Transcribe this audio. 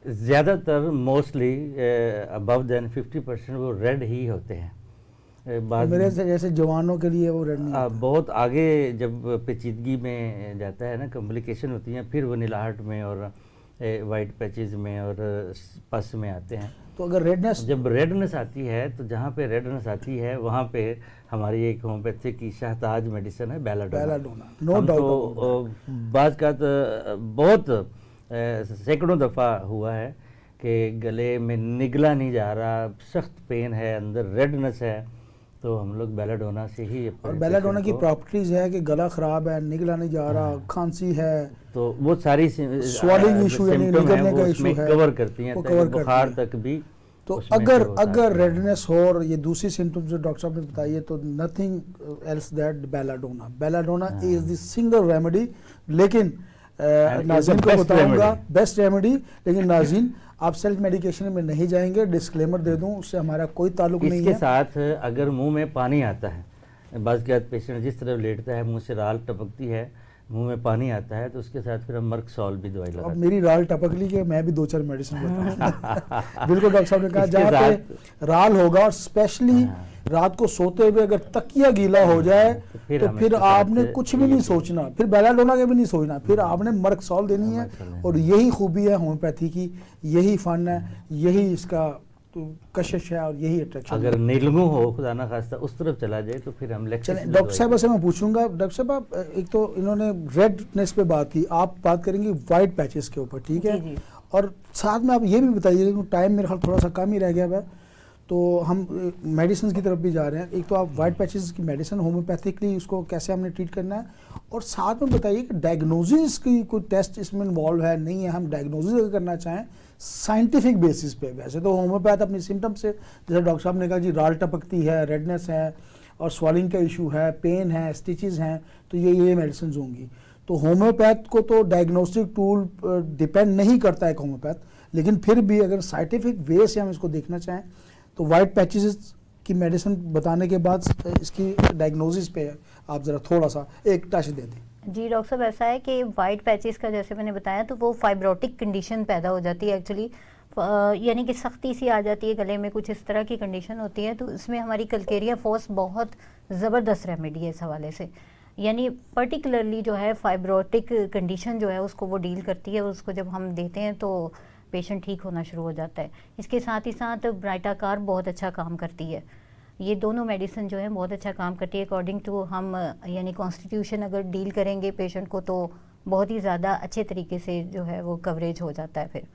ज़्यादातर mostly above then 50% वो red ही होते हैं। मेरे से जैसे जवानों के लिए वो रेड नहीं होता। बहुत आगे जब पेचीदगी में जाता है ना, कॉम्प्लिकेशन होती हैं, फिर वो नीलाहट में और वाइट पैचेस में और पस में आते हैं। तो अगर रेडनेस, जब रेडनेस आती है तो जहाँ पे रेडनेस आती है वहाँ पे हमारी एक होम्योपैथी की शाहताज मेडिसिन है बेलाडोना। No doubt. तो बाज़ का बहुत सैकड़ों दफ़ा हुआ है कि गले में निगला नहीं जा रहा, सख्त पेन है, अंदर रेडनेस है, तो हम लोग बेलाडोना से ही। और बेलाडोना की प्रॉपर्टीज है कि गला खराब है, निगला नहीं जा रहा, खांसी है, तो वो सारी स्वॉलिंग इशू है, निगलने का इशू है, कवर करती हैं, बुखार तक भी। तो अगर रेडनेस हो और ये दूसरी सिम्टम्स जो डॉक्टर साहब ने बताई है, तो nothing else that belladonna is the single remedy. लेकिन नाज़रीन को बताऊंगा बेस्ट रेमेडी, लेकिन नाज़रीन आप सेल्फ मेडिकेशन में नहीं जाएंगे, डिस्क्लेमर दे दूं, उससे हमारा कोई ताल्लुक नहीं है। इसके साथ अगर मुंह में पानी आता है, बाज़ के पेशेंट जिस तरह लेटता है, मुंह से राल टपकती है, मुंह में पानी आता है, तो उसके साथ फिर हम मर्कसॉल भी दवाई लगाते हैं। अब मेरी राल टपक ली कि मैं भी 2-4 मेडिसिन बताऊंगा। बिल्कुल डॉक्टर साहब ने कहा जहाँ पे राल होगा, और स्पेशली रात को सोते हुए अगर तकिया गीला हो जाए तो फिर आपने कुछ भी नहीं सोचना, फिर बेलाडोना के भी नहीं सोचना, फिर आपने मर्कसॉल देनी है। और यही खूबी है होम्योपैथी की, यही फन है, यही इसका तो कशिश है और यही अट्रैक्शन। अगर नीलमू हो खुदा ना खास्ता उस तरफ चला जाए तो फिर हम चलें। डॉक्टर साहब से मैं पूछूंगा, डॉक्टर साहब आप एक तो इन्होंने रेडनेस पे बात की, आप बात करेंगे वाइट पैचेस के ऊपर, ठीक है? जी। और साथ में आप ये भी बताइए, टाइम मेरे ख्याल थोड़ा सा कम ही रह गया है, तो हम मेडिसिन की तरफ भी जा रहे हैं। एक तो आप वाइट पैचेस की मेडिसिन होम्योपैथिकली उसको कैसे हमने ट्रीट करना है, और साथ में बताइए कि डायग्नोसिस की कोई टेस्ट इसमें इन्वॉल्व है नहीं है। हम डायग्नोसिस अगर करना चाहें साइंटिफिक बेसिस पे, वैसे तो होम्योपैथ अपनी सिम्टम से, जैसे डॉक्टर साहब ने कहा जी राल टपकती है, रेडनेस है और स्वॉलिंग का इशू है, पेन है, स्टिचेस हैं, तो ये मेडिसिन होंगी। तो होम्योपैथ को तो डायग्नोस्टिक टूल डिपेंड नहीं करता है होम्योपैथ, लेकिन फिर भी अगर साइंटिफिक वे से हम इसको देखना चाहें तो वाइट पैचेस की मेडिसिन बताने के बाद इसकी डायग्नोसिस पे आप ज़रा थोड़ा सा एक टच दे दें। जी डॉक्टर साहब, ऐसा है कि वाइट पैचेस का जैसे मैंने बताया, तो वो फाइब्रोटिक कंडीशन पैदा हो जाती है एक्चुअली, यानी कि सख्ती सी आ जाती है गले में, कुछ इस तरह की कंडीशन होती है। तो इसमें हमारी कलकेरिया फोर्स बहुत ज़बरदस्त रेमेडी है इस हवाले से, यानी पर्टिकुलरली जो है फाइब्रोटिक कंडीशन जो है उसको वो डील करती है, उसको जब हम देते हैं तो पेशेंट ठीक होना शुरू हो जाता है। इसके साथ ही साथ ब्राइटाकार बहुत अच्छा काम करती है। ये दोनों मेडिसिन जो है बहुत अच्छा काम करती है अकॉर्डिंग टू हम, यानी कॉन्स्टिट्यूशन अगर डील करेंगे पेशेंट को तो बहुत ही ज़्यादा अच्छे तरीके से जो है वो कवरेज हो जाता है फिर।